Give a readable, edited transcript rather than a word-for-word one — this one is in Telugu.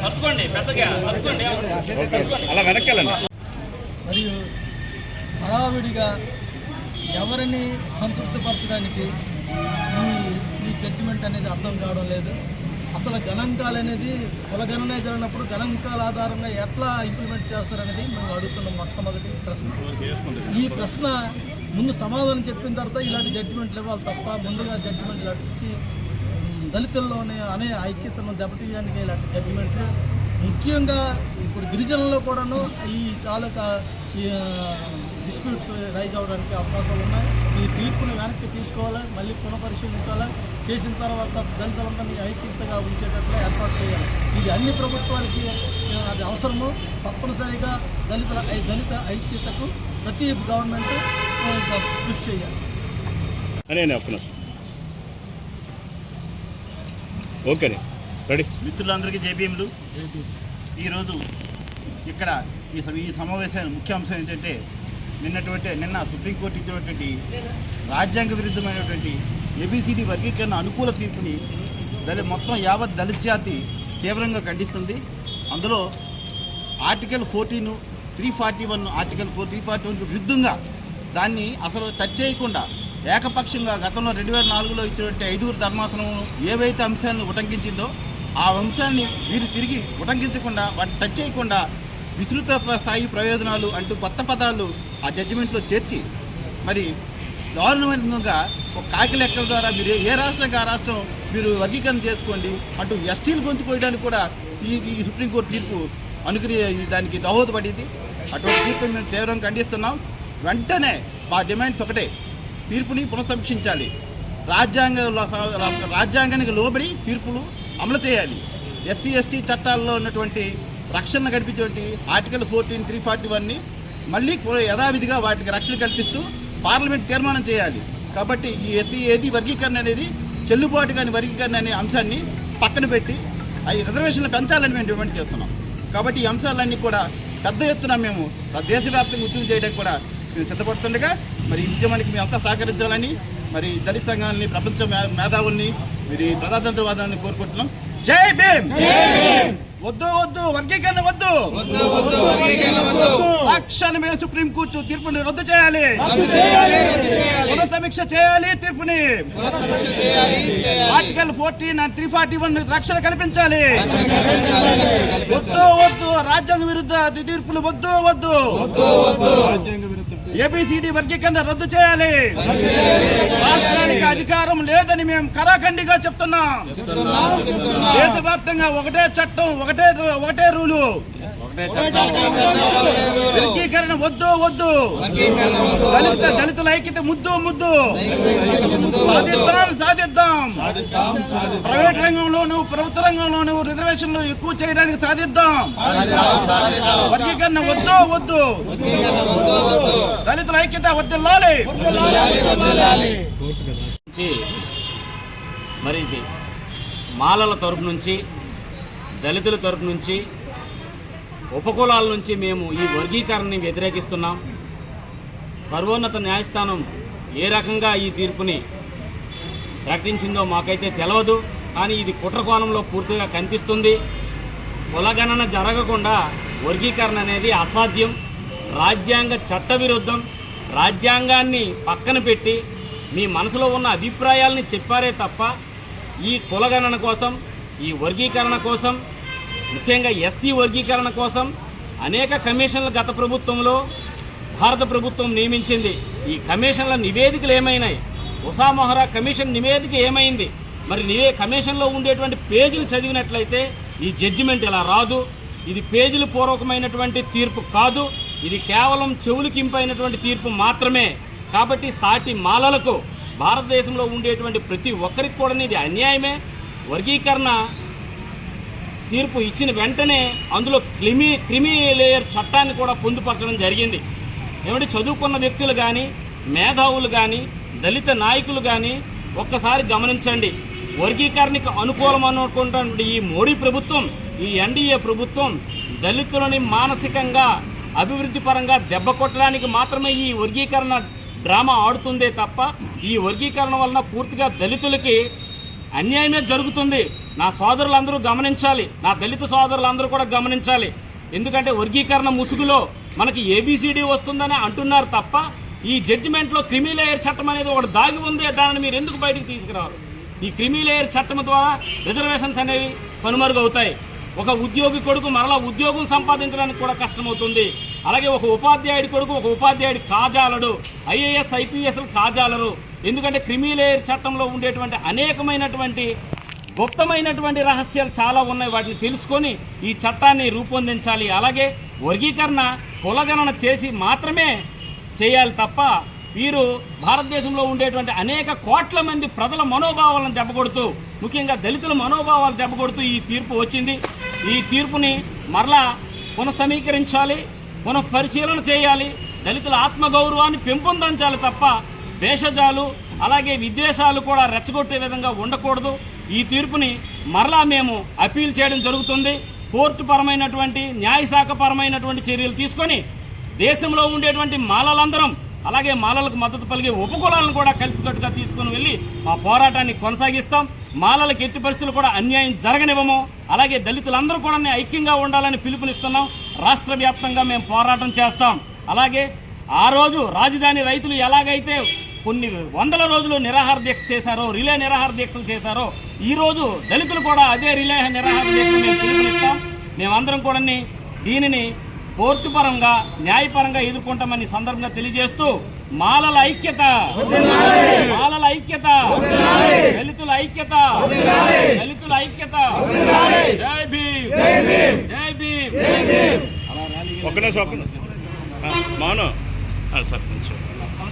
సర్దుకోండి, పెద్దగా సర్దుకోండి, అలా వెనక్కెళ్ళండి. మరియు హడావిడిగా ఎవరిని సంతృప్తిపరచడానికి ఈ జడ్జిమెంట్ అనేది అర్థం కావడం లేదు. అసలు గణాంకాలు అనేది కులగణనే జరిగినప్పుడు గణాంకాల ఆధారంగా ఎట్లా ఇంప్లిమెంట్ చేస్తారనేది మేము అడుగుతున్నాం. మొట్టమొదటి ప్రశ్న. ఈ ప్రశ్న ముందు సమాధానం చెప్పిన తర్వాత ఇలాంటి జడ్జిమెంట్లు ఇవ్వాలి తప్ప ముందుగా జడ్జిమెంట్లు ఇచ్చి దళితుల్లోనే అనే ఐక్యతను దెబ్బతీయడానికి ఇలాంటి జడ్జిమెంట్లు ముఖ్యంగా ఇప్పుడు గిరిజనుల్లో కూడాను ఈ తాలూకా డిస్ప్యూట్స్ రైజ్ అవ్వడానికి అవకాశాలు ఉన్నాయి. ఈ తీర్పును వెనక్కి తీసుకోవాలి, మళ్ళీ పునఃపరిశీలించాలి. చేసిన తర్వాత దళితులందరినీ ఐక్యతగా ఉంచేటట్లు ఏర్పాటు చేయాలి. ఇది అన్ని ప్రభుత్వాలకి అది అవసరము. తప్పనిసరిగా దళిత ఐక్యతకు ప్రతి గవర్నమెంట్ కృషి చేయాలి. Okay ready. మిత్రులందరికీ జేబీఎంలు. ఈరోజు ఇక్కడ ఈ సమావేశానికి ముఖ్య అంశం ఏంటంటే నిన్న సుప్రీంకోర్టు ఇచ్చినటువంటి రాజ్యాంగ విరుద్ధమైనటువంటి ఏబిసిడి వర్గీకరణ అనుకూల తీర్పుని మొత్తం యావత్ దళిత జాతి తీవ్రంగా ఖండిస్తుంది. అందులో ఆర్టికల్ 14, 341 ఆర్టికల్ 341 విరుద్ధంగా దాన్ని అసలు టచ్ చేయకుండా ఏకపక్షంగా గతంలో 2004లో ఇచ్చినటువంటి 5 ధర్మాసనం ఏవైతే అంశాలను ఉటంకించిందో ఆ అంశాన్ని వీరు తిరిగి ఉటంకించకుండా వాటిని టచ్ చేయకుండా విస్తృత స్థాయి ప్రయోజనాలు అంటూ కొత్త పదాలు ఆ జడ్జిమెంట్లో చేర్చి మరి దారుణంగా ఒక కాకి లెక్కల ద్వారా మీరు ఏ రాష్ట్రానికి ఆ రాష్ట్రం మీరు వర్గీకరణ చేసుకోండి అంటూ ఎస్టీలు గొంతుకోయడానికి కూడా ఈ సుప్రీంకోర్టు తీర్పు దానికి దోహదపడింది. అటువంటి తీర్పుని మేము తీవ్రంగా ఖండిస్తున్నాం. వెంటనే మా డిమాండ్స్ ఒకటే, తీర్పుని పునఃసమీక్షించాలి. రాజ్యాంగానికి లోబడి తీర్పులు అమలు చేయాలి. ఎస్సీ ఎస్టీ చట్టాల్లో ఉన్నటువంటి రక్షణ కల్పించేటువంటి ఆర్టికల్ 14, 341ని మళ్ళీ యథావిధిగా వాటికి రక్షణ కల్పిస్తూ పార్లమెంట్ తీర్మానం చేయాలి. కాబట్టి ఈ ఏది వర్గీకరణ అనేది చెల్లుబాటు కాని వర్గీకరణ అనే అంశాన్ని పక్కన పెట్టి అవి రిజర్వేషన్లు పెంచాలని మేము డిమాండ్ చేస్తున్నాం. కాబట్టి ఈ అంశాలన్నీ కూడా పెద్ద ఎత్తున మేము దేశవ్యాప్తంగా ఉద్యమం చేయడానికి కూడా మేము సిద్ధపడుతుండగా మరి ఈ ఉద్యమానికి మేము అంతా సహకరించాలని మరి దళిత సంఘాలని, ప్రపంచ మేధావుల్ని, మీరు ప్రజాతంత్రవాదాన్ని కోరుకుంటున్నాం. జై భీమ్. వద్దు వద్దు వర్గీకరణ వద్దు. తక్షణమే సుప్రీంకోర్టు తీర్పుని రద్దు చేయాలి, పునఃసమీక్ష చేయాలి. తీర్పుని ఆర్టికల్ 14 and 341 రక్షణ కల్పించాలి. వద్దు వద్దు రాజ్యాంగ విరుద్ధ తీర్పులు వద్దు వద్దు. ఏబిసిడి వర్గీకరణ రద్దు చేయాలి. రాష్ట్రానికి అధికారం లేదని మేము కరాఖండిగా చెప్తున్నాం. దేశవ్యాప్తంగా ఒకటే చట్టం, ఒకటే రూలు. వర్గీకరణ వద్దు వద్దు. దళితుల ఐక్యత ముద్దు. సాధిద్దాం. ప్రైవేట్ రంగంలోనూ ప్రభుత్వ రంగంలోనూ రిజర్వేషన్లు ఎక్కువ చేయడానికి సాధిద్దాం. వర్గీకరణ వద్దు. దళితుల ఐక్యత వర్ధిల్లాలి. మరి ఇది మాలల తరపు నుంచి, దళితుల తరపు నుంచి, ఉపకులాల నుంచి మేము ఈ వర్గీకరణని వ్యతిరేకిస్తున్నాం. సర్వోన్నత న్యాయస్థానం ఏ రకంగా ఈ తీర్పుని ప్రకటించిందో మాకైతే తెలియదు. కానీ ఇది కుట్రకోణంలో పూర్తిగా కనిపిస్తుంది. కులగణన జరగకుండా వర్గీకరణ అనేది అసాధ్యం, రాజ్యాంగ చట్టవిరుద్ధం. రాజ్యాంగాన్ని పక్కన పెట్టి మీ మనసులో ఉన్న అభిప్రాయాలని చెప్పారే తప్ప ఈ కులగణన కోసం, ఈ వర్గీకరణ కోసం, ముఖ్యంగా ఎస్సీ వర్గీకరణ కోసం అనేక కమిషన్లు గత ప్రభుత్వంలో భారత ప్రభుత్వం నియమించింది. ఈ కమిషన్ల నివేదికలు ఏమైనాయి? ఉషా మొహరా కమిషన్ నివేదిక ఏమైంది? మరి కమిషన్లో ఉండేటువంటి పేజీలు చదివినట్లయితే ఈ జడ్జిమెంట్ ఇలా రాదు. ఇది పేజీలు పూర్వకమైనటువంటి తీర్పు కాదు. ఇది కేవలం చెవులకింపైనటువంటి తీర్పు మాత్రమే. కాబట్టి సాటి మాలలకు, భారతదేశంలో ఉండేటువంటి ప్రతి ఒక్కరికి కూడా ఇది అన్యాయమే. వర్గీకరణ తీర్పు ఇచ్చిన వెంటనే అందులో క్రిమి లేయర్ చట్టాన్ని కూడా పొందుపరచడం జరిగింది. ఏమంటే చదువుకున్న వ్యక్తులు కానీ, మేధావులు కానీ, దళిత నాయకులు కానీ ఒక్కసారి గమనించండి. వర్గీకరణకు అనుకూలం అనుకుంటున్న ఈ మోడీ ప్రభుత్వం, ఈ ఎన్డీఏ ప్రభుత్వం దళితులని మానసికంగా, అభివృద్ధి పరంగా దెబ్బ కొట్టడానికి మాత్రమే ఈ వర్గీకరణ డ్రామా ఆడుతుందే తప్ప ఈ వర్గీకరణ వలన పూర్తిగా దళితులకి అన్యాయమే జరుగుతుంది. నా సోదరులందరూ గమనించాలి, నా దళిత సోదరులందరూ కూడా గమనించాలి. ఎందుకంటే వర్గీకరణ ముసుగులో మనకి ఏబిసిడి వస్తుందని అంటున్నారు తప్ప ఈ జడ్జిమెంట్లో క్రిమి లేయర్ చట్టం అనేది ఒకటి దాగి ఉంది. దానిని మీరు ఎందుకు బయటికి తీసుకురావాలి? ఈ క్రిమి లేయర్ చట్టం ద్వారా రిజర్వేషన్స్ అనేవి కనుమరుగవుతాయి. ఒక ఉద్యోగి కొడుకు మరలా ఉద్యోగం సంపాదించడానికి కూడా కష్టమవుతుంది. అలాగే ఒక ఉపాధ్యాయుడి కొడుకు ఒక ఉపాధ్యాయుడి కాజాలడు, ఐఏఎస్ ఐపీఎస్లు కాజాలరు. ఎందుకంటే క్రిమి లేయర్ చట్టంలో ఉండేటువంటి అనేకమైనటువంటి గుప్తమైనటువంటి రహస్యాలు చాలా ఉన్నాయి. వాటిని తెలుసుకొని ఈ చట్టాన్ని రూపొందించాలి. అలాగే వర్గీకరణ కులగణన చేసి మాత్రమే చేయాలి తప్ప వీరు భారతదేశంలో ఉండేటువంటి అనేక కోట్ల మంది ప్రజల మనోభావాలను దెబ్బకొడుతూ, ముఖ్యంగా దళితుల మనోభావాలు దెబ్బకొడుతూ ఈ తీర్పు వచ్చింది. ఈ తీర్పుని మరలా పునఃసమీకరించాలి, పునఃపరిశీలన చేయాలి, దళితుల ఆత్మగౌరవాన్ని పెంపొందించాలి తప్ప భేషజాలు అలాగే విద్వేషాలు కూడా రెచ్చగొట్టే విధంగా ఉండకూడదు. ఈ తీర్పుని మరలా మేము అప్పీల్ చేయడం జరుగుతుంది. కోర్టు పరమైనటువంటి న్యాయశాఖ పరమైనటువంటి చర్యలు తీసుకొని దేశంలో ఉండేటువంటి మాలలందరం అలాగే మాలలకు మద్దతు పలిగే ఉపకులాలను కూడా కలిసికట్టుగా తీసుకుని వెళ్ళి మా పోరాటాన్ని కొనసాగిస్తాం. మాలలకు ఎట్టి పరిస్థితులు కూడా అన్యాయం జరగనివ్వము. అలాగే దళితులందరూ కూడా ఐక్యంగా ఉండాలని పిలుపునిస్తున్నాం. రాష్ట్ర వ్యాప్తంగా మేము పోరాటం చేస్తాం. అలాగే ఆ రోజు రాజధాని రైతులు ఎలాగైతే కొన్ని వందల రోజులు నిరాహార దీక్ష చేశారో, రిలే నిరాహార దీక్షలు చేశారో, ఈరోజు దళితులు కూడా అదే రిలే నిరాహార దీక్షలు మేము పిలుపునిస్తాం. మేమందరం కూడా దీనిని కోర్టు పరంగా న్యాయపరంగా ఎదుర్కొంటామని సందర్భంగా తెలియజేస్తూ మాలల ఐక్యత, మాలల ఐక్యత, దళితుల ఐక్యత, దళితుల ఐక్యత. జై భీమ్, జై భీమ్. ఒక్క నిమిషం మౌనం సార్ కొంచెం